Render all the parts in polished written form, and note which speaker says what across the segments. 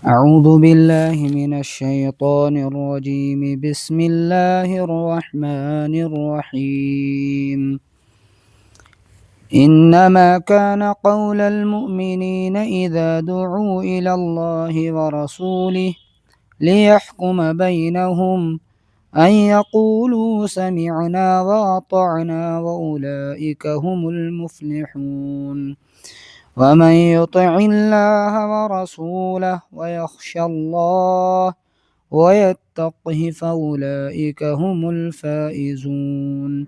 Speaker 1: أعوذ بالله من الشيطان الرجيم بسم الله الرحمن الرحيم إنما كان قول المؤمنين إذا دعوا إلى الله ورسوله ليحكم بينهم أن يقولوا سمعنا وأطعنا وأولئك هم المفلحون ومن يطع الله ورسوله ويخشى الله ويتقه فأولئك هم الفائزون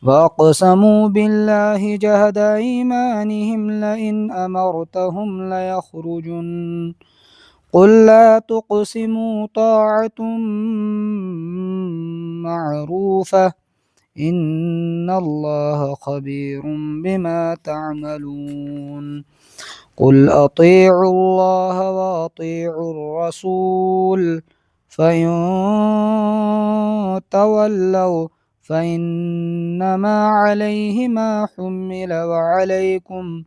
Speaker 1: وأقسموا بالله جهد أيمانهم لئن أمرتهم ليخرجن قل لا تقسموا طاعة معروفة إن الله خبير بما تعملون قل أطيعوا الله وأطيعوا الرسول فإن تولوا فإنما عليه ما حمل وعليكم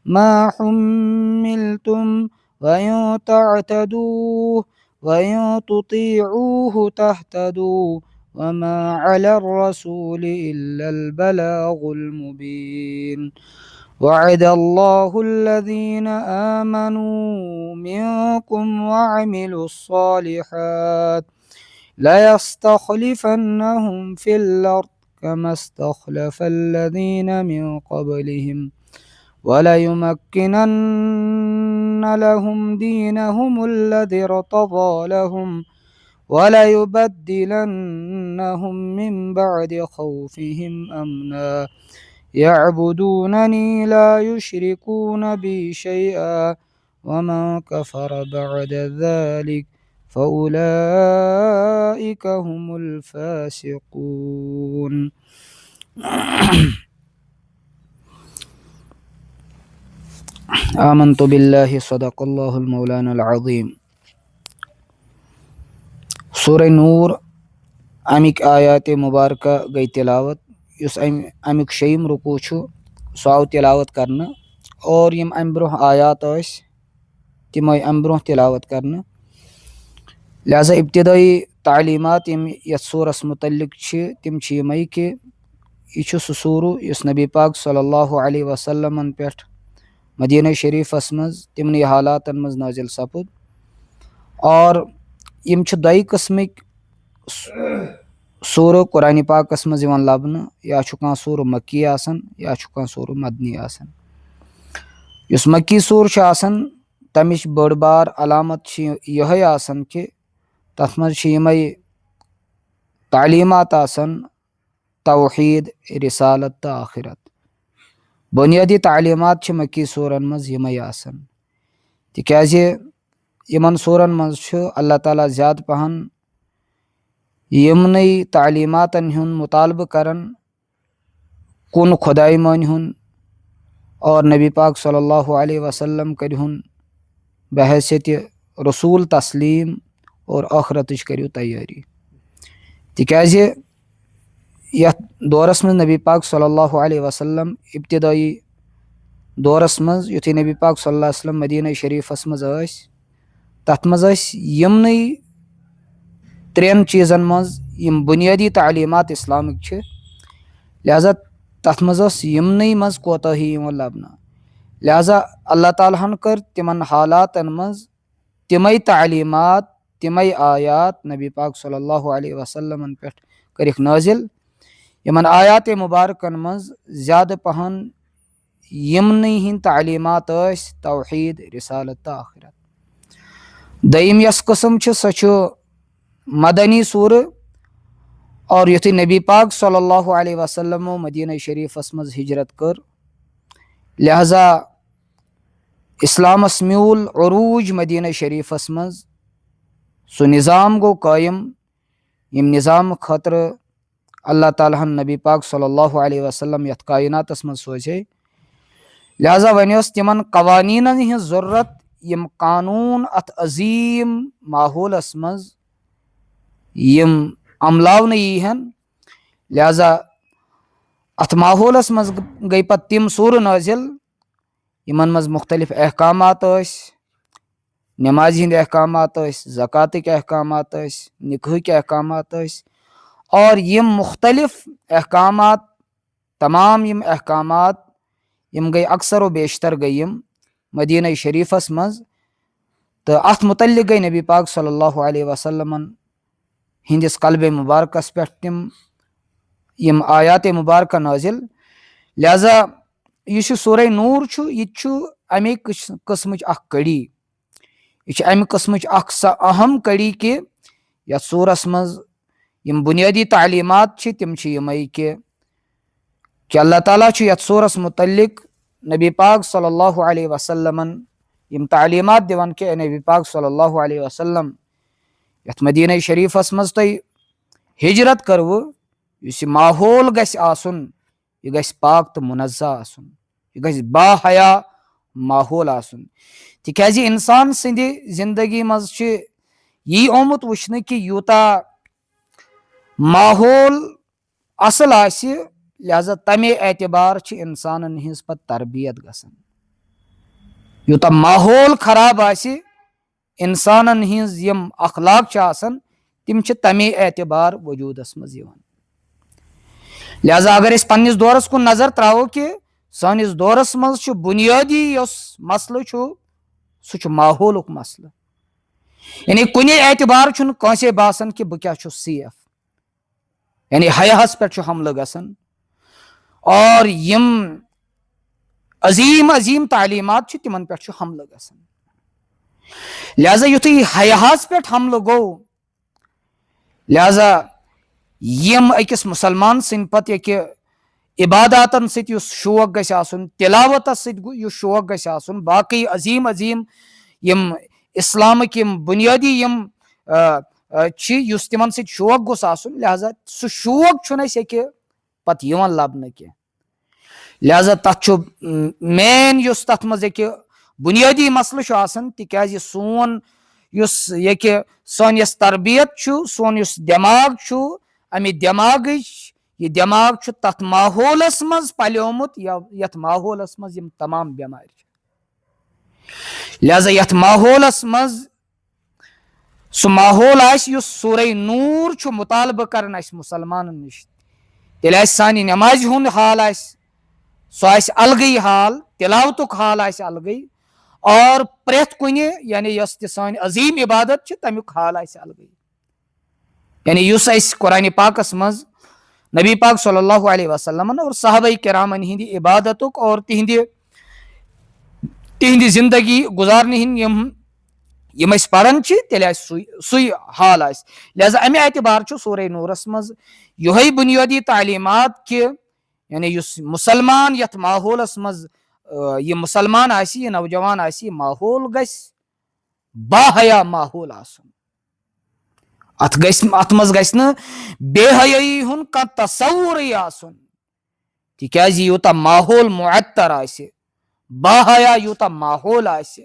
Speaker 1: ما حملتم وإن تعتدوا وإن تطيعوه تهتدوا وما على الرسول إلا البلاغ المبين وعد الله الذين آمنوا منكم وعملوا الصالحات ليستخلفنهم في الأرض كما استخلف الذين من قبلهم وليمكنن لهم دينهم الذي ارتضى لهم وليبدلنهم من بعد خوفهم أمنا يعبدونني لا يشركون بي شيئا ومن كفر بعد ذلك فأولئك هم الفاسقون. آمنت بالله صدق الله المولانا العظيم. سورہ نور امیک آیات مبارکہ گئی تلاوت اس امیک شیم رکوع چھُ سُہ آو تلاوت کرنہٕ اور یم امہِ برونٛہہ آیات ٲسۍ تِم آیہِ امہِ برونٛہہ تلاوت کرنہٕ لہذا ابتدائی تعلیمات یم یتھ سورس متعلق چھِ تِم چھِ یِمے کہ یہ چھُ سُہ سوٗرٕ یُس نبی پاک صلی اللہ علیہ وسلمن پٮ۪ٹھ مدینہ شریفس منٛز تِمنٕے حالاتن منٛز نٲزِل سپُد اور یم چھِ دۄیہِ قٕسمٕکۍ سوٗرٕ قرآنِ پاکس منٛز یِوان لبنہٕ یا چھُ کانٛہہ سوٗرٕ مکی آسان یا چھُ کانٛہہ سوٗرٕ مدنی آسان. یُس مکی سوٗرٕ چھُ آسان تمِچ بٔڑ بار علامت چھِ یِہے آسان کہ تتھ منٛز چھِ یِمے تعلیمات آسان توحید رسالت تہٕ آخرت. بنیٲدی تعلیمات چھِ مکی سوٗرن منٛز یِمے آسان تِکیازِ یمن سوٗرن منٛز چھُ اللہ تعالیٰ زیادٕ پہن یمنٕے تعلیماتن ہُنٛد مطالبہٕ کران کُن خۄداے مٲنۍ ہُن اور نبی پاک صلی اللہ علیہ وسلم کٔرۍہُن بحیثیتِ رسوٗل تسلیٖم اور ٲخرتٕچ کٔرِو تیٲری. تِکیازِ یتھ دورس منٛز نبی پاک صلی اللہ علیہ وسلم ابتدٲئی دورس منٛز یُتھُے نبی پاک صلی اللہ علیہ وسلم مدینہ شریفس منٛز ٲسۍ تتھ منٛز ٲسۍ یمنٕے ترٛٮ۪ن چیٖزن منٛز یم بنیٲدی تعلیمات اسلامٕکۍ چھِ لہذا تتھ منٛز ٲس یمنٕے منٛز کوتٲہی یِوان لبنہٕ لہذا اللہ تعالیٰ ہن کٔر تِمن حالاتن منٛز تِمے تعلیمات تِمے آیات نبی پاک صلی اللہ علیہ وسلمن پٮ۪ٹھ کٔرِکھ نٲزِل یمن آیاتِ مبارکن منٛز زیادٕ پہن یمنٕے ہِنٛدۍ تعلیمات ٲسۍ توحید رسالت تہٕ آخرت. دوٚیِم یۄس قٕسم چھِ سۄ چھُ مدنی سوٗرٕ اور یُتھُے نبی پاک صلی اللہ علیہ وسلمو مدینہ شریفس منٛز ہجرت کٔر لہذا اسلامس میوٗل عروٗج مدینہ شریفس منٛز سُہ نظام گوٚو قٲیِم ییٚمہِ نظامہٕ خٲطرٕ اللہ تعالیٰ ہن نبی پاک صلی اللہ علیہ وسلم یتھ کائناتس منٛز سوزے لہذا وۄنۍ ٲس تِمن قوانیٖنن ہِنٛز ضروٗرت یم قانوٗن اتھ عظیٖم ماحولس منٛز یم عملاونہٕ ییٖہن لہذا اتھ ماحولس منٛز گٔے پتہٕ تِم سوٗرٕ نٲزِل یمن منٛز مختلف احکامات ٲسۍ نمازِ ہٕنٛدۍ احکامات ٲسۍ، زکاتٕکۍ احکامات ٲسۍ، نِکاحٕکۍ احکامات ٲسۍ، اور یِم مختلف احکامات، تمام یِم احکامات یِم گٔے اکثر و بیشتر گٔے یِم مدینہ شریفس منٛز، تہٕ اَتھ متعلق گٔے نبی پاک صلی اللہ علیہ وسلمن ہِنٛدِس قلبِ مبارکس پٮ۪ٹھ تِم یِم آیاتِ مبارکہ نٲزِل. لہذا یُس یہِ سورہ نوٗر چھُ یہِ تہِ چھُ اَمے قٕسمٕچ اکھ کڑی، یہِ چھِ اَمہِ قٕسمٕچ اکھ سۄ اہم کڑی کہِ یتھ سورس منٛز یِم بُنیٲدی تعلیٖمات چھِ تِم چھِ یِمے کہِ اللہ تعالیٰ چھُ یتھ سورس متعلق نبی پاک صلی اللہ علیہ وسلمن یِم تعلیٖمات دِوان کہِ اے نبی پاک صلی اللہ علیہ وسلم یتھ مدینہ شریفس منٛز تۄہہِ ہجرت کٔروٕ، یُس یہِ ماحول گژھِ آسُن یہِ گژھِ پاک تہٕ مُنزہ آسُن، یہِ گژھِ با حیا ماحول آسُن، تِکیازِ انسان سٕنٛدِ زندگی منٛز چھِ یی آمُت وٕچھنہٕ کہِ یوٗتاہ ماحول اصل آسہِ لہذا تمے اعتبار چھِ انسانن ہٕنٛز پتہٕ تربیت گژھان، یوٗتاہ ماحول خراب آسہِ انسانن ہٕنٛز یِم اخلاق چھِ آسان تِم چھِ تمے اعتبار وجوٗدس منٛز یِوان. لہذا اگر أسۍ پننس دورس کُن نظر تراوو کہِ سٲنِس دورس منٛز چھُ بُنیٲدی یۄس مسلہٕ چھُ سُہ چھُ ماحولُک مسلہٕ، یعنی کُنہِ اعتبار چھُنہٕ کٲنٛسے باسان کہِ بہٕ کیاہ چھُس سیف، یعنی حیاہس پٮ۪ٹھ چھُ حملہٕ گژھان، اور یِم عظیٖم عظیٖم تعلیٖمات چھِ تِمن پٮ۪ٹھ چھُ حملہٕ گژھان. لہذا یُتھُے حیاہس پٮ۪ٹھ حملہٕ گوٚو لہذا یِم أکِس مُسلمان سٕنٛدۍ پتہٕ ییٚکہِ عباداتن سۭتۍ یُس شوق گژھِ آسُن، تلاوتس سۭتۍ یُس شوق گژھِ آسُن، باقٕے عظیٖم عظیٖم یِم اسلامٕکۍ یِم بُنیٲدی یِم چھِ یُس تِمن سۭتۍ شوق گوٚژھ آسُن، لہذا سُہ شوق چھُنہٕ اَسہِ ییٚکہِ پتہٕ یِوان لبنہٕ کینٛہہ. لہذا تتھ چھُ مین یُس تتھ منٛز ییٚکہِ بُنیٲدی مسلہٕ چھُ آسان، تِکیازِ سون یُس ییٚکہِ سٲنۍ یۄس تربیت چھُ، سون یُس دٮ۪ماغ چھُ، امہِ دٮ۪ماغٕچ یہِ دٮ۪ماغ چھُ تتھ ماحولس منٛز پلیومُت یتھ ماحولس منٛز یِم تمام بٮ۪مارِ چھِ. لہذا یتھ ماحولس منٛز سُہ ماحول آسہِ یُس سورہ نوٗر چھُ مُطالبہٕ کران اسہِ مُسلمانن نِش، تیٚلہِ آسہِ سانہِ نٮ۪مازِ ہُنٛد حال آسہِ سُہ آسہِ الگٕے حال، تلاوتُک حال آسہِ الگٕے، اور پرٛٮ۪تھ کُنہِ یعنی یۄس تہِ سٲنۍ عظیٖم عبادت چھِ تمیُک حال آسہِ الگٕے. یعنی یُس اسہِ قرآنِ پاکس منٛز نبی پاک صلی اللہ علیہ وسلمن اور صحابہ کرامن ہِنٛدِ عبادتُک اور تِہنٛدِ زندگی گُزارنہٕ ہٕنٛدۍ یِم أسۍ پران چھِ تیٚلہِ آسہِ سُے حال آسہِ. لہذا امہِ اعتبار چھُ سورہ نوٗرس منٛز یِہوے بُنیٲدی تعلیٖمات کہِ یعنی یُس مُسلمان یتھ ماحولس منٛز یہِ مُسلمان آسہِ، یہِ نوجوان آسہِ، یہِ ماحول گژھِ با حیا ماحول آسُن، اتھ منٛز گژھِ نہٕ بے حیٲیی ہُنٛد کانٛہہ تصوُرٕے آسُن، تِکیازِ یوٗتاہ ماحول معطر آسہِ، با حیا یوٗتاہ ماحول آسہِ،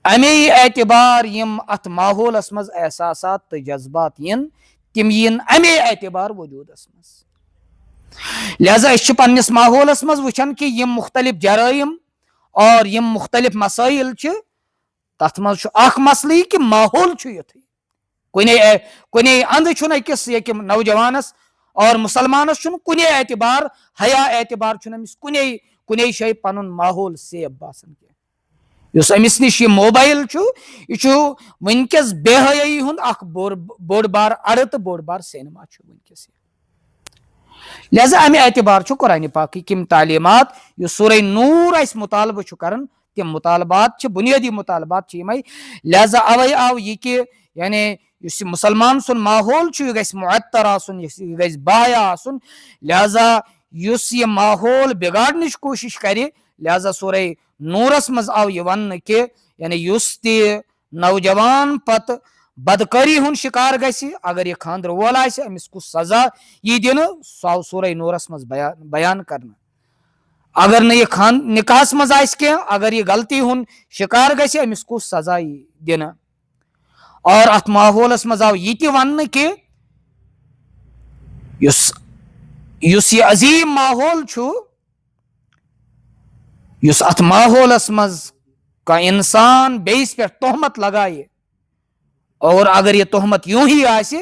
Speaker 1: امے اعتبار یِم اتھ ماحولس منٛز احساسات تہٕ جذبات یِن تِم یِن امے اعتبار وجوٗدس منٛز. لہذا أسۍ چھِ پننس ماحولس منٛز وٕچھان کہِ یِم مختلف جرٲیِم اور یِم مختلف مسٲیل چھِ، تتھ منٛز چھُ اکھ مسلہٕ یہِ کہِ ماحول چھُ یُتھُے، کُنے اندٕ چھُنہٕ أکِس ییٚکہِ نوجوانس اور مُسلمانس چھُنہٕ کُنے اعتبار حیا اعتبار چھُنہٕ أمِس کُنے جایہِ پنُن ماحول سیف باسان کینٛہہ. یُس أمِس نِش یہِ موبایل چھُ یہِ چھُ وٕنکیٚس بے حیٲیی ہُنٛد اکھ بوٚڑ بار اڑٕ تہٕ بوٚڑ بار سینما چھُ وٕنکیٚس. لہذا امہِ اعتبار چھُ قرآنِ پاکٕکۍ یِم تعلیٖمات یُس سورہ نوٗر اسہِ مُطالبہٕ چھُ کران تِم مُطالبات چھِ بُنیٲدی مُطالبات چھِ یِمے. لہذا اوے آو یہِ کہِ یعنی یُس یہِ مُسلمان سُنٛد ماحول چھُ یہِ گژھِ معطر آسُن، یہِ گژھِ با حیا آسُن. لہذا یُس یہِ ماحول بِگاڑنٕچ کوٗشش کرِ، لہذا سورہ نوٗرس منٛز آو یہِ وننہٕ کہِ یعنی یُس تہِ نوجوان پتہٕ بدکٲری ہُنٛد شِکار گژھِ، اگر یہِ خانٛدرٕ وول آسہِ أمِس کُس سزا یی دِنہٕ سُہ آو سورہ نوٗرس منٛز بیان کرنہٕ. اگر نہٕ یہِ نکاحس منٛز آسہِ کینٛہہ، اگر یہِ غلطی ہُنٛد شِکار گژھِ أمِس کُس سزا یی دِنہٕ. اور اتھ ماحولس منٛز آو یہِ تہِ وننہٕ کہِ یُس یہِ عظیٖم ماحول چھُ، یُس اتھ ماحولس منٛز انسان بیس پہ تہمت لگائے اور اگر یہ تہمت یوں ہی آسہِ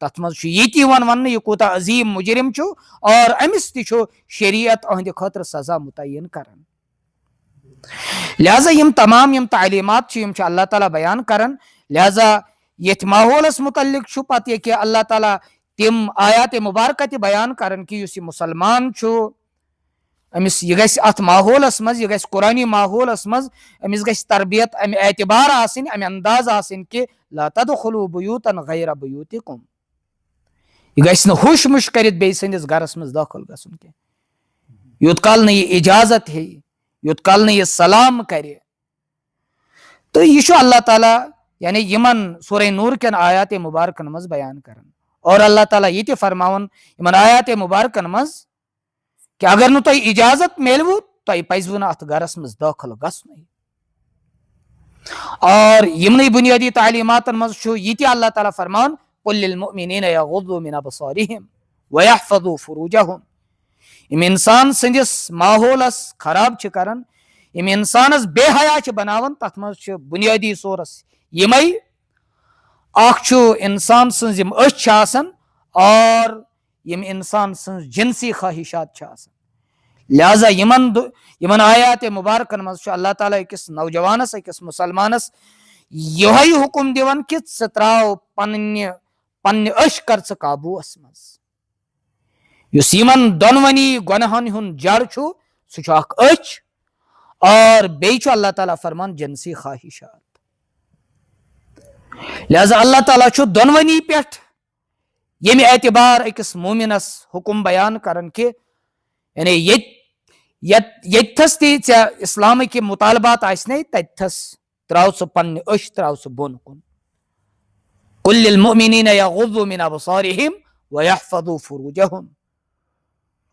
Speaker 1: تتھ منٛز یہ ون یہ کوٗتاہ عظیٖم مجرم چھُ اور أمِس تہِ چھُ شریعت أہنٛدِ خٲطرٕ سزا متعین کران. لہذا یم تمام یم تعلیمات چھِ اللہ تعالیٰ بیان کران. لہذا یتھ ماحولس متعلق چھُ پتہٕ یہ کہ اللہ تعالیٰ تم آیات مبارکہ تہِ بیان کران کہ یُس یہ مسلمان چھُ أمِس یہ گژھِ اتھ ماحولس منٛز یہ گژھِ قرآنی ماحولس منٛز أمِس گژھِ تربیت امہِ اعتبار آسٕنۍ امہِ انداز آسٕنۍ کہ لا تدخلوا بیوتا غیر بیوتکم. یہ گژھِ نہٕ ہوش مش کٔرِتھ بیٚیہِ سٕنٛدِس گرس منٛز دٲخل گژھُن کینٛہہ یوت کال نہٕ یہِ اجازت ہیٚیہِ یوت کال نہٕ یہِ سلام کرِ. تہٕ یہِ چھُ اللہ تعالیٰ یعنی یمن سورہ نور کٮ۪ن آیات مبارکن منٛز بیان کران اور اللہ تعالیٰ یہ تہِ فرماوان یمن آیات مبارکن منٛز کہ اگر نہٕ تۄہہِ اجازت میلوٕ تۄہہِ پزوٕ نہٕ اتھ گرس منٛز دٲخل گژھنُے. اور یمنٕے بنیادی تعلیماتن منٛز چھُ یہ تہِ اللہ تعالیٰ فرماوان قل للمؤمنین یغضوا من ابصارهم ویحفظوا فروجهم. یم انسان سندس ماحولس خراب چھ کران یم انسانس بے حیا چھ بناوان تتھ منٛز چھ بنیادی سورس یمے اکھ چھُ انسان سٕنٛز یم أچھ چھِ آسان اور یم انسان سٕنٛز جنسی خواہشات چھِ آسان. لہذا یمن آیات مبارکن منٛز چھُ اللہ تعالیٰ أکِس نوجوانس أکِس مسلمانس یہوے حکم دِوان کہ ژٕ تراو پننہِ أچھ کر ژٕ قابوٗوس منٛز. یُس یمن دۄنوٕنی گۄنہن ہُنٛد جڑ چھُ سُہ چھُ اکھ أچھ اور بیٚیہِ چھُ اللہ تعالیٰ فرمان جنسی خواہشات. لہذا اللہ تعالیٰ چھُ دۄنوٕنی پٮ۪ٹھ ییٚمہِ اعتبار أکِس مومنس حکم بیان کران کہ یعنی ییٚتھس تہِ ژےٚ اسلامٕکۍ مطالبات آسنے تتھس تراو ژٕ پننہِ أچھ تراو ژٕ بۄن کُن. قل للمؤمنین یغضوا من ابصارهم ویحفظوا فروجهم.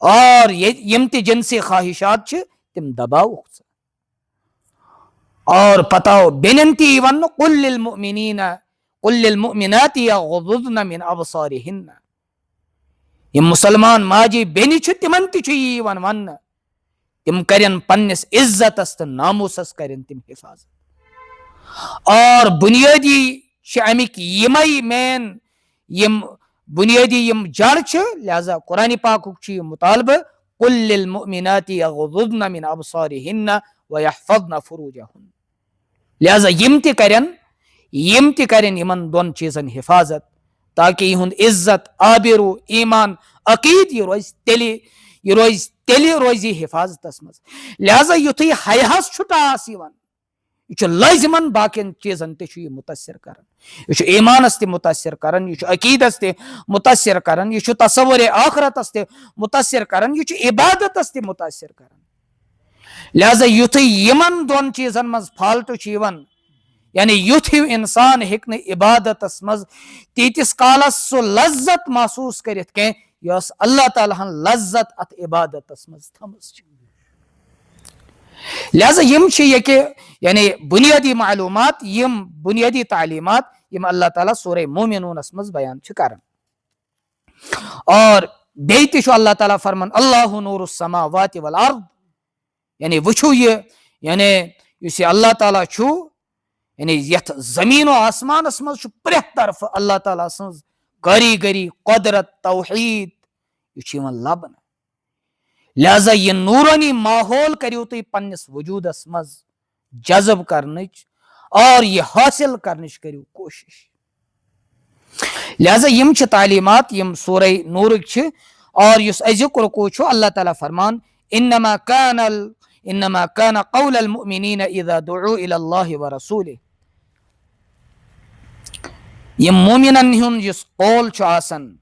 Speaker 1: اور یم تہِ جنسی خواہشات چھِ تم دباوُکھ ژٕ. اور پتہ بیٚنٮ۪ن تہِ یی وننہٕ قل للمؤمنات یغضضن من ابصارهن. یم مسلمان ماجہِ بیٚنہِ چھِ تمن تہِ چھُ یی یِوان وننہٕ تم کرن پننس عزتس تہٕ ناموسس کرن تم حفاظت. اور بنیادی چھِ امیک یمے مین یم بنیادی یم جڑ چھِ. لہذا قرآن پاکُک چھُ یہ مطالبہ قل للمؤمنات یغضضن من ابصارهن ویحفظن فروجهن. لہذا یم تہِ کرن یمن دون چیزن حفاظت تاکہ یہند عزت آبرو ایمان عقید یہ روز تیلی روزی حفاظتس مز. لہذا یتھے حیاہس چھُ ٹاس یوان یہ چھُ لازمن باقین چیزن تہِ چھُ یہ متاثر کران. یہ چھُ ایمانس تہِ متاثر کران یہ چھُ عقیدس تہِ متاثر کران یہ چھُ تصور آخرتس تہِ متاثر کران یہ چھُ عبادتس تہِ متاثر کران. لہذا یتھے یمن دون چیزن مز فالتو چھُ یوان یعنی یُتھ ہیو انسان ہیٚکہِ نہٕ عبادتس منٛز تیٖتِس کالس سُہ لذت محسوٗس کٔرِتھ کینٛہہ یۄس اللہ تعالیٰ ہن لذت اتھ عبادتس منٛز تھٲمٕژ چھِ. لہذا یم چھِ یہ کہ یعنی بنیادی معلومات یم بنیادی تعلیمات یم اللہ تعالیٰ سورہ مومنونس منٛز بیان چھُ کران. اور بیٚیہِ تہِ چھُ اللہ تعالیٰ فرمان اللہ نور السماوات والارض. یعنی وٕچھو یہ یعنی یُس یہ اللہ تعالیٰ چھُ یعنی یتھ زمین و آسمانس منٛز چھُ پرٛٮ۪تھ طرفہٕ اللہ تعالیٰ سٕنٛز کٲریگری قدرت توحید یہ چھُ یِوان لبنہٕ. لہذا یہ نورانی ماحول کٔرِو تُہۍ پننس وجوٗدس منٛز جذب کرنٕچ اور یہ حٲصِل کرنٕچ کٔرِو کوٗشش. لہذا یم چھِ تعلیمات یم سورہ نورٕکۍ چھِ. اور یُس أزیُک رکوع چھُ اللہ تعالیٰ فرمان انما كان قول المؤمنین اذا دعوا الى الله ورسوله. یم مومنن ہُنٛد یُس قول چھُ آسان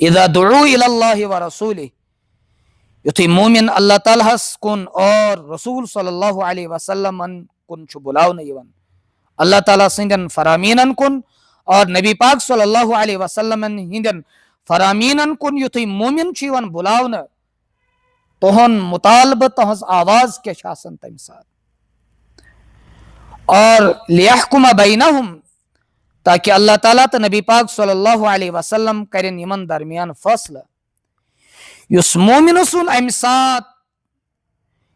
Speaker 1: اذا دعوا الى الله ورسوله یُتھُے مومن اللہ تعالیٰ ہس کُن اور رسول صلی اللہ علیہ وسلمن کُن چھُ بُلاونہٕ یِوان اللہ تعالیٰ سٕنٛدٮ۪ن فرامینن کُن اور نبی پاک صلی اللہ علیہ وسلمن ہٕنٛدٮ۪ن فرامینن کُن یُتھُے مومن چھُ یِوان بُلاونہٕ تہنٛد مطالبہ تہنٛز آواز کیاہ چھِ آسان تمہِ ساتہٕ. اور لیحکم بینہم تاکہ اللہ تعالیٰ تہٕ نبی پاک صلی اللہ علیہ وسلم کرن یمن درمیان فٲصلہٕ. یُس مومنہٕ سُنٛد امہِ ساتہٕ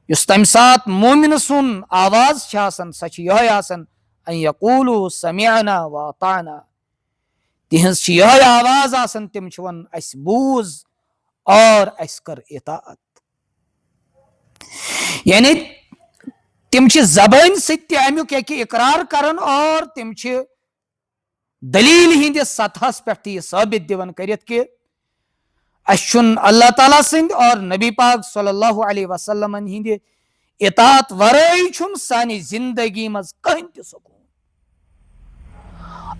Speaker 1: یُس تمہِ ساتہٕ مومِنہٕ سُنٛد آواز چھِ آسان سۄ چھِ یِہوٚے آسان ان یقوٗلوٗ سمعنا واطعنا، تِہنٛز چھِ یِہوٚے آواز آسان، تِم چھِ وَنان اَسہِ بوٗز اور اَسہِ کٔر اطاعت. یعنی تِم چھِ زبٲنۍ سۭتۍ تہِ امیُک اکہِ اقرار کران اور تِم چھِ دلیٖل ہِنٛدِس سطحس پٮ۪ٹھ تہِ یہِ ثٲبت دِوان کٔرِتھ کہِ اَسہِ چھُنہٕ اللہ تعالیٰ سٕنٛدِ اور نبی پاک صلی اللہ علیہ وسلمن ہِنٛدِ اطاعت ورٲے چھُنہٕ سانہِ زندگی منٛز کٕہٕنۍ تہِ سکوٗن،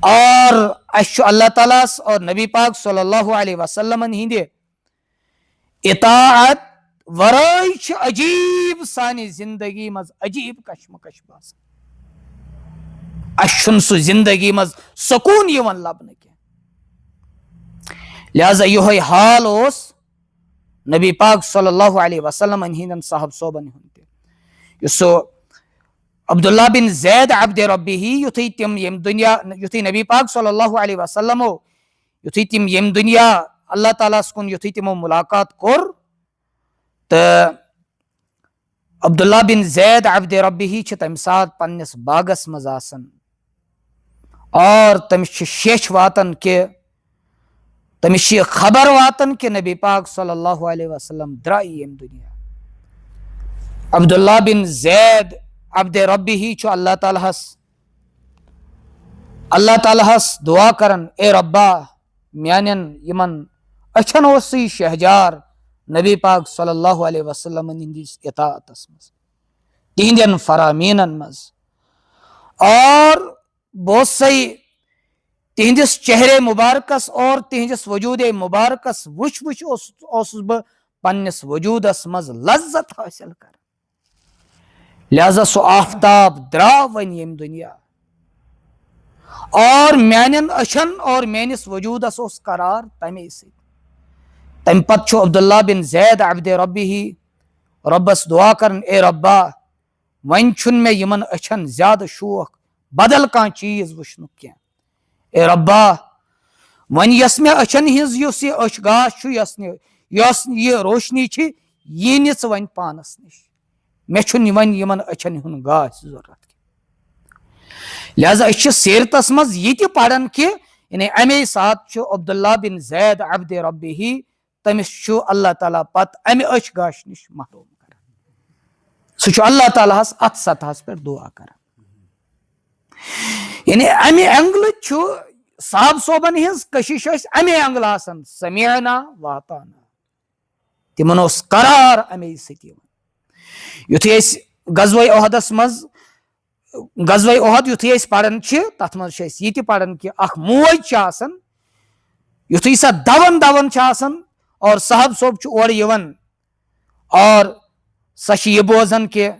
Speaker 1: اور اَسہِ چھُ اللہ تعالیٰ ہس اور نبی پاک صلی اللہ علیہ وسلمن ہِنٛدِ اطاعت ورٲے چھِ عجیٖب سانہِ زندگی منٛز عجیٖب کشمکش باسان. اَسہِ چھُنہٕ سُہ زندگی منٛز سکوٗن یِوان لبنہٕ کینٛہہ. لہذا یِہوٚے حال اوس نبی پاک صلی اللہ علیہ وسلمن ہِنٛدٮ۪ن صحاب صوبن ہُنٛد تہِ. یُس سُہ عبداللہ بن زید عبدِ ربہ، یُتھُے تِم ییٚمہِ دُنیا، یُتھُے نبی پاک صلی اللہ علیہ وسلمو یُتھُے تِم ییٚمہِ دُنیا اللہ تعالیٰ ہس کُن یُتھُے تِمو مُلاقات کوٚر، تہٕ عبداللہ بن زید عبدِ ربہ چھِ تمہِ ساتہٕ پننِس باغس منٛز آسان اور تٔمِس چھِ شیچھ واتان کہ تٔمِس چھِ یہِ خبر واتان کہ نبی پاک صلی اللہ علیہ وسلم درٛایہِ ییٚمہِ دُنیا. عبداللہ بن زید عبدِ ربہ چھُ اللہ تعالیٰ ہس دعا کران، اے ربا میانٮ۪ن یِمن أچھن اوسُے شہجار نبی پاک صلی اللہ علیہ وسلمن ہِنٛدِس اطاعتس منٛز، تِہنٛدٮ۪ن فرامینن منٛز، اور بہٕ اوسَے تِہنٛدِس چہرے مبارکس اور تِہنٛدِس وجوٗدے مبارکس وٕچھ اوسُس بہٕ پننِس وجوٗدس منٛز لذت حٲصِل کران. لہذا سُہ آفتاب درٛاو وۄنۍ ییٚمہِ دُنیا اور میانٮ۪ن أچھن اور میٲنِس وجوٗدس اوس قرار تمے سۭتۍ. تمہِ پتہٕ چھُ عبداللہ بن زید عبدِ ربہ رۄبس دعا کران، اے ربا وۄنۍ چھُنہٕ مےٚ یِمن أچھن زیادٕ شوق بدل کانٛہہ چیٖز وٕچھنُک کینٛہہ. اے ربا وۄنۍ یۄس مےٚ أچھن ہِنٛز یُس یہِ أچھ گاش چھُ، یۄس یہِ روشنی چھِ، یہِ نہِ ژٕ وۄنۍ پانس نِش، مےٚ چھُنہٕ وۄنۍ یِمن أچھن ہُنٛد گاش ضروٗرت. لہذا أسۍ چھِ سیرتس منٛز یہِ تہِ پران کہ یعنی امے ساتہٕ چھُ عبداللہ بن زید عبدِ ربہ تٔمِس چھُ اللہ تعالیٰ پتہٕ امہِ أچھ گاش نِش محروم کران. سُہ چھُ اللہ تعالیٰ ہس اتھ سطحس پٮ۪ٹھ دعا کران. یعنی امہِ اینگلہٕ چھُ صحاب صوبن ہِنٛز کشش ٲس امے اینگلہٕ آسان، سمعنا واطعنا، تِمن اوس قرار امے سۭتۍ یِوان. یُتھُے أسۍ غزوہ احدس منٛز غزوہ احد یُتھُے أسۍ پران چھِ، تتھ منٛز چھِ أسۍ یہِ تہِ پران کہ اکھ موج چھِ آسان، یُتھُے سۄ دوان چھِ آسان اور صحاب صوب چھُ اورٕ یِوان اور سۄ چھِ یہِ بوزان کہ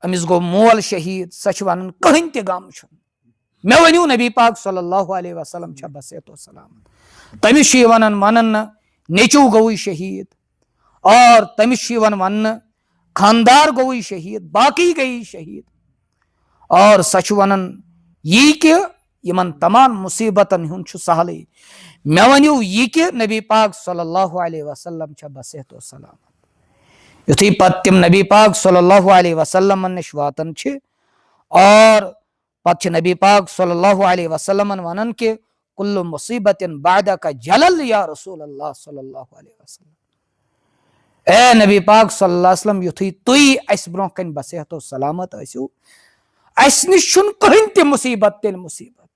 Speaker 1: أمِس گوٚو مول شہیٖد، سۄ چھِ ونان کٕہٕنۍ تہِ غم چھُنہٕ، مےٚ ؤنِو نبی پاک صلی اللہ علیہ وسلم چھا بصیحت و سلامت. تٔمِس چھُ یِوان ونان نہٕ نیٚچوٗ گوٚوُے شہیٖد، اور تٔمِس چھُ یِوان وننہٕ خاندار گوٚوُے شہیٖد، باقٕے گٔیی شہیٖد، اور سۄ چھِ ونان یی کہ یِمن تمام مُصیبتن ہُنٛد چھُ سہلٕے، مےٚ ؤنِو یہِ کہ نبی پاک صلی اللہ علیہ وسلم چھا بصیحت و سلامت. یُتھُے پتہٕ تِم نبی پاک صلی اللہ علیہ وسلمن نِش واتان چھِ اور پتہٕ چھِ نبی پاک صلی اللہ علیہ وسلمن ونان کہ کُلُّ مُصیبتن بعدک جلل یا رسول اللہ صلی اللہ علیہ وسلم. اے نبی پاک صلی اللہ علیہ وسلم، یُتھُے تُہۍ اسہِ برونٛہہ کنہِ بصیحت و سلامت ٲسِو، اسہِ نِش چھُنہٕ کٕہٕنۍ تہِ مُصیبت تیٚلہِ مُصیبت،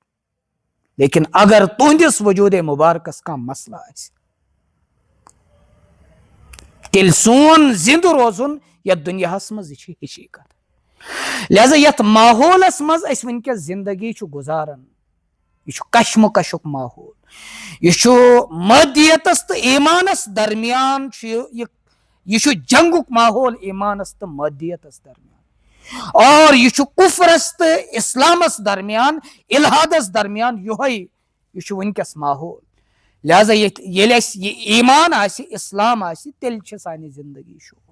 Speaker 1: لیکن اگر تُہنٛدِس وجوٗدے مُبارکس کانٛہہ مسلہٕ آسہِ، تیٚلہِ سون زِندٕ روزُن یتھ دُنیاہس منٛز، یہِ چھِ ہِشی کتھ. لہذا یتھ ماحولس منٛز أسۍ وٕنکیٚس زندگی چھُ گُزاران، یہِ چھُ کشمکشُک ماحول، یہِ چھُ مادیتس تہٕ ایمانس درمیان چھُ یہِ چھُ جنگُک ماحول ایمانس تہٕ مادیتس درمیان، اور یہِ چھُ کُفرس تہٕ اسلامس درمیان، الحادس درمیان، یہِ چھُ وٕنکیٚس ماحول. لہذا ییٚلہِ اسہِ یہِ ایمان آسہِ، اسلام آسہِ، تیٚلہِ چھِ سانہِ زندگی شوٗر.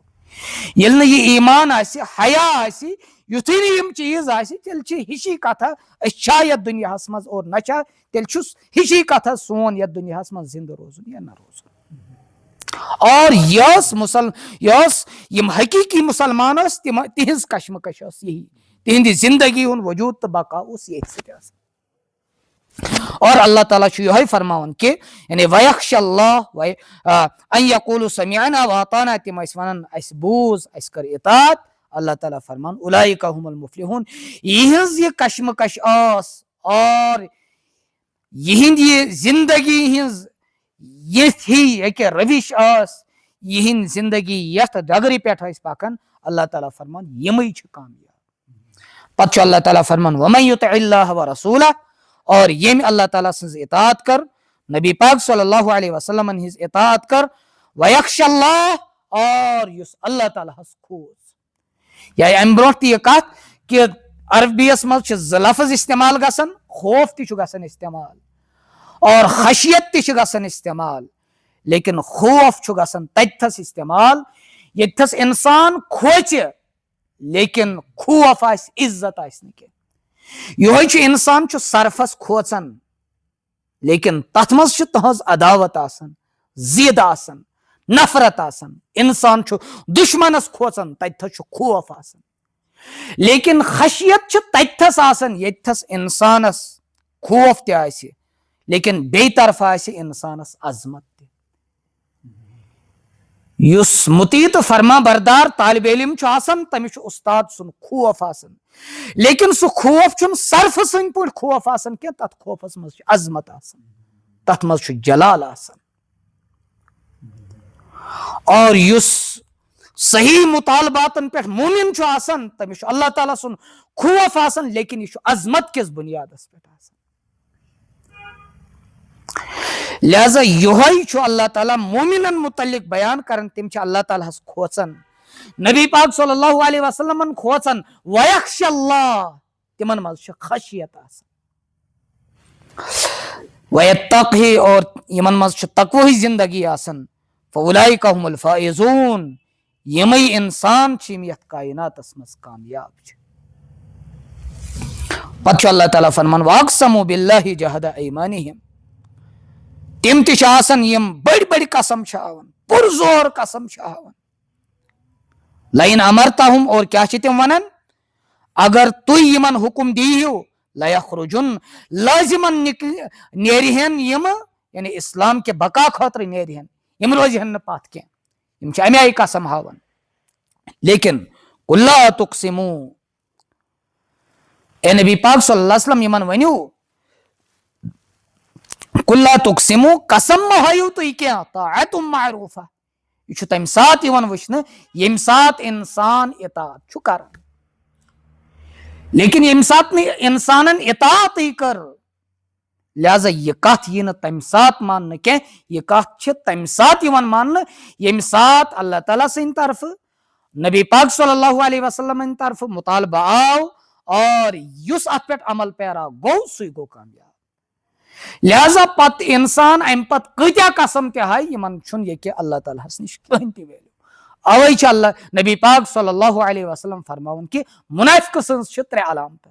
Speaker 1: ییٚلہِ نہٕ یہِ ایمان آسہِ، حیا آسہِ، یُتھُے نہٕ یِم چیٖز آسہِ، تیٚلہِ چھِ ہِشی کتھا أسۍ چھا یتھ دُنیاہس منٛز اور نہ چھا، تیٚلہِ چھُ ہِشی کتھا سون یتھ دُنیاہس منٛز زندٕ روزُن یا نہ روزُن. اور یم حقیقی مسلمان تہذ کشمکش یہی تہندِ زندگی ہند وجود تو بقا یہ سۭتۍ اور اللہ تعالیٰ یہ فرماون کہ یعنی ویخش اللہ ان یقولوا سمعنا واطعنا تم ونان اس بوز اس کر اطاعت اللہ تعالیٰ فرمان اولئک هم المفلحون یہنز یہ کشمکش اور یہند یہ زندگی ہنز یہ روش یہند زندگی یت ڈگری پہ پکان اللہ تعالیٰ فرمان یمے کامیاب پتہ اللہ تعالیٰ فرمان ومن یطع اللہ ورسولہ اور یم اللہ تعالیٰ سز اطاعت کر نبی پاک صلی اللہ علیہ وسلم ہز اطاعت کر ویخش اللہ اور یس اللہ تعالیٰ ہس کھوز یا ام برو یہ کت کہ عربیس مز لفظ استعمال گژھان خوف تہ گژھان استعمال اور خشیت تہ گژھان استعمال لیکن خوف گژھان تتھس استعمال یتھس انسان کھوچ لیکن خوف آس عزت آس نہ یہ انسان سرفس کھوچان لیکن تت مز تہذ عداوت آسان زید آسان نفرت آسان انسان دشمنس کھوچان تتھس خوف آسان لیکن خشیت تتھس آسان یتھس انسانس خوف تہ آسہِ لیکن بے طرف آسہِ انسانس عظمت تہ یس مطیع تو فرما بردار طالب علم آسان تمس استاد سن خوف آسان لیکن سہ خوف چھ صرف سن پہ خوف آسان کی تت خوفس مز عظمت آسان تت مز جلال آسان اور یس صحیح مطالباتن پہ مومن آسان تمس اللہ تعالیٰ سن خوف آسان لیکن یہ عظمت کس بنیادس پہ آسان لہذا یہ اللہ تعالیٰ مومنن متعلق بیان کرن تم اللہ تعالیٰ کھوچان نبی پاک صلی اللہ علیہ وسلم کھوچان ویخش اللہ تمن مز خشیت ویتقی اور یمن مز تقوی زندگی آسان فاولئک هم الفائزون یمے انسان یت کائناتس مز کامیاب پتہ اللہ تعالیٰ فرمان واقسموا باللہ جہد ایمانہم تم تم یم بڑی بڑی قسم پرزور قسم لئن امرتہم اور کیا تم ونان اگر تھی یمن حکم دیو لیخرجن لازمن نیرہن یم یعنی اسلام کے بقا خاطر نیرہن یم روزہن نہ پتھ کی یم امہ آئی قسم ہاون لیکن قل لا تقسموا اے نبی پاک صلی اللہ علیہ وسلم یمن ونیو قل لا تقسموا قسم مہیو تھی کیا طاعت معروفہ یہ تمہ سات وچھن یم سات انسان اطاعت کران لیکن یم سات انسانن اطاعت کر لہذا یہ کت یہ تمہ سات مان کی یہ کت تمہ سات مان یم سات اللہ تعالیٰ سند طرف نبی پاک صلی اللہ علیہ وسلم طرف مطالبہ آو اور یس ات پہ عمل پیرا گو سی گو کامیاب لہذا پت انسان ام پت کتیا قسم تہ ہائی یمن چھن یہ کہ اللہ تعالیٰ نش کہین تہ ویلیو اوے اللہ نبی پاک صلی اللہ علیہ وسلم فرماون کہ منافق سنز ترے علامت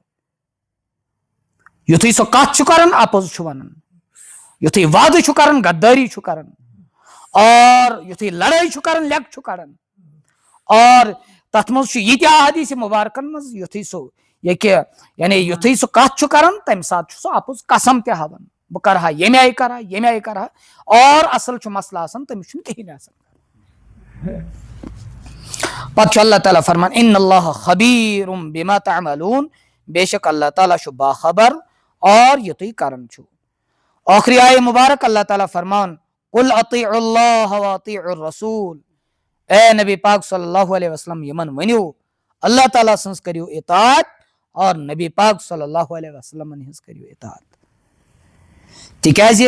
Speaker 1: یتھی سو کت کران اپز ونان یتھی وعدہ کران غداری کران اور یتھی لڑائی کران لیک کڑان اور تت مز یہ احادیث مبارکن مز یتھی سو یہ کہ یعنی یتھی سو کت کران تمہ سات سو اپز قسم تہ ہاون بہ کرہا یمہ آئی کرہا یمہ آئی کرہا اور اصل مسئلہ آسان تمس کہین آسان پتہ اللہ تعالیٰ فرمان ان اللہ خبیر بما تعملون بے شک اللہ تعالیٰ باخبر اور یہ تھی کرن چھو آخری آئے مبارک اللہ تعالیٰ فرمان قل اطیعوا اللہ واطیعوا الرسول اے نبی پاک صلی اللہ علیہ وسلم یمن ونیو اللہ تعالیٰ سنس کریو اطاعت اور نبی پاک صلی اللہ علیہ وسلم ہنس کریو اطاعت تکیاز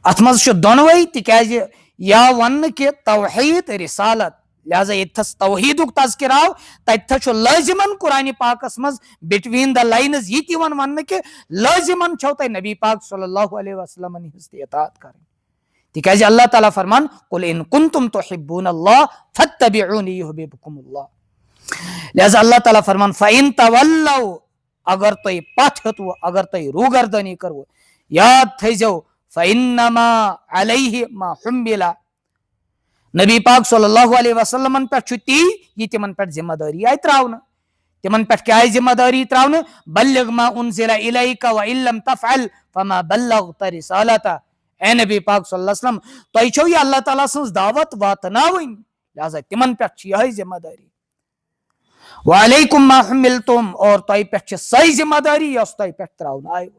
Speaker 1: ات مز دونوے تکیاز یا ون کہ توحید رسالت لہذا یتھس توحید تذکر آو تتھ لازمن قرآن پاکس مز بٹوین دا لائنز یہ تہ ون کہ لازمن چھو تہ نبی پاک صلی اللہ علیہ وسلم ہنس اطاعت کریں تکیاز اللہ تعالیٰ فرمان قل ان کنتم تحبون اللہ فاتبعونی یحببکم اللہ لہذا اللہ تعالیٰ فرمان فإن تولوا اگر تھی پتھ ہتو اگر تھی روگردانی کرو یاد تھیزو فإنما علیہ ما حمل نبی پاک صلی اللہ علیہ وسلم پہ تی یہ تمن پہ ذمہ داری آئی تراؤن تمن پہ کیا ذمہ داری تراؤن بلغ ما انزل الیک وان لم تفعل فما بلغت رسالتہ اے نبی پاک صلی اللہ علیہ وسلم تۄہہِ چھو یہ اللہ تعالیٰ سٕنٛز دعوت واتناوٕنۍ لہذا تمن پہ یہ ذمہ داری وعلیکم ما حملتم اور تۄہہِ پہ سۄے ذمہ داری یۄس تۄہہِ پہ تراؤن آیو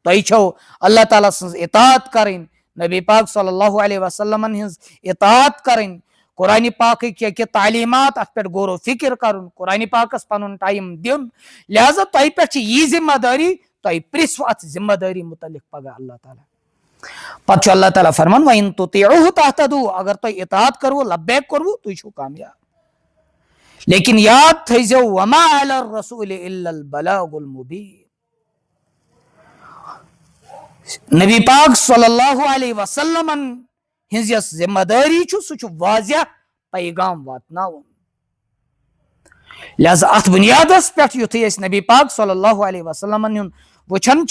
Speaker 1: تۄہہِ چھو اللہ تعالیٰ سٕنٛز اطاعت کرٕنۍ نبی پاک صلی اللہ علیہ وسلم ہنز اطاعت کریں قرآن پاک کی تعلیمات ات پہ غور و فکر کرن قرآن پاکس پن ٹائم دن لہذا تہ پہ یہ ذمہ داری تہ پرسو ات ذمہ داری متعلق پگہ اللہ تعالیٰ پتہ اللہ تعالیٰ فرمان وَإِن تُطِيعُوهُ تَهْتَدُوا اگر تہ اطاعت کرو لبیک کرو تھی چھو کامیاب لیکن یاد تھیزو وما علی الرسول الا البلاغ المبین نبی پاک صلی اللہ علیہ وسلم ہنز یس ذمہ داری سہ واضح پیغام واتناون لہذا ات بنیادس پہ یتھے اس نبی پاک صلی اللہ علیہ وسلم ہن وچھن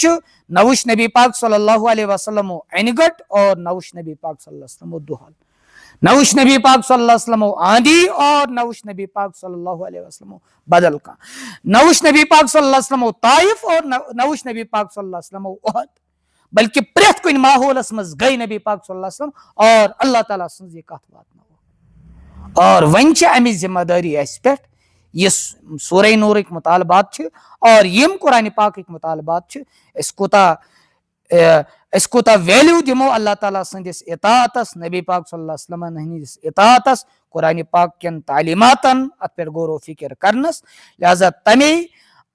Speaker 1: نہ وچھ نبی پاک صلی اللہ علیہ وسلم این گٹ اور نہ وچھ نبی پاک صلی اللہ علیہ وسلم دہل نہ وچھ نبی پاک صلی اللہ علیہ وسلم آندھی اور نہ وچھ نبی پاک صلی اللہ علیہ وسلم بدل کا نہ وچھ نبی پاک صلی اللہ علیہ وسلم طائف اور نہ وچھ نبی پاک صلی اللہ علیہ وسلم احد بلکہ پریت کن ماحولس مز گئی نبی پاک صلی اللہ علیہ وسلم اور اللہ تعالیٰ سن یہ کت واتنو اور ون امی ذمہ داری اس پہ یہ سورہ نورک مطالبات اور یم قرآن پاکک مطالبات اس کوتا ویلیو دمو اللہ تعالیٰ سندس اطاعتس نبی پاک صلی اللہ علیہ وسلم ہندس اطاعتس قرآن پاک کن تعلیماتن ات پہ غور و فکر کرنس لہذا تمی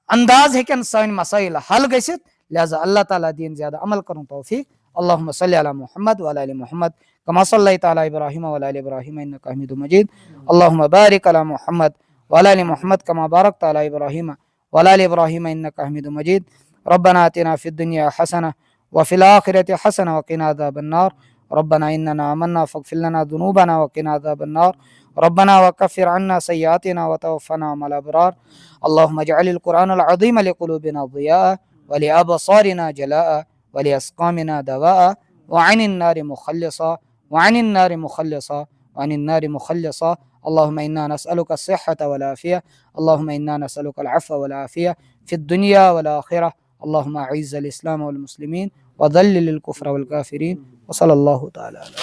Speaker 1: انداز ہکن سن مسائل حل گژھت لہذا اللہ تعالیٰ دین زیادہ عمل کرن توفیق اللہم صلی علی محمد وعلی آل محمد کما صلیت علی ابراہیم وعلی آل ابراہیم انک حمید مجید اللہم بارک علی محمد وعلی آل محمد کما بارکت علی ابراہیم وعلی آل ابراہیم انک حمید مجید ربنا آتنا فی الدنیا حسنہ وفی الآخرۃ حسنہ وقنا عذاب النار ربنا اننا آمنا فاغفر لنا ذنوبنا وقنا عذاب النار ربنا وكفر عنا سيئاتنا وتوفنا مع الأبرار اللهم اجعل القرآن العظيم لقلوبنا ضياء ولأبصارنا جلاء ولأسقامنا دواء وعن النار مخلصا وعن النار مخلصا وعن النار مخلصا اللهم إنا نسألك الصحة والعافية اللهم إنا نسألك العفو والعافية في الدنيا والآخرة اللهم أعز الإسلام والمسلمين وذلل الكفر والكافرين وصلى الله تعالى على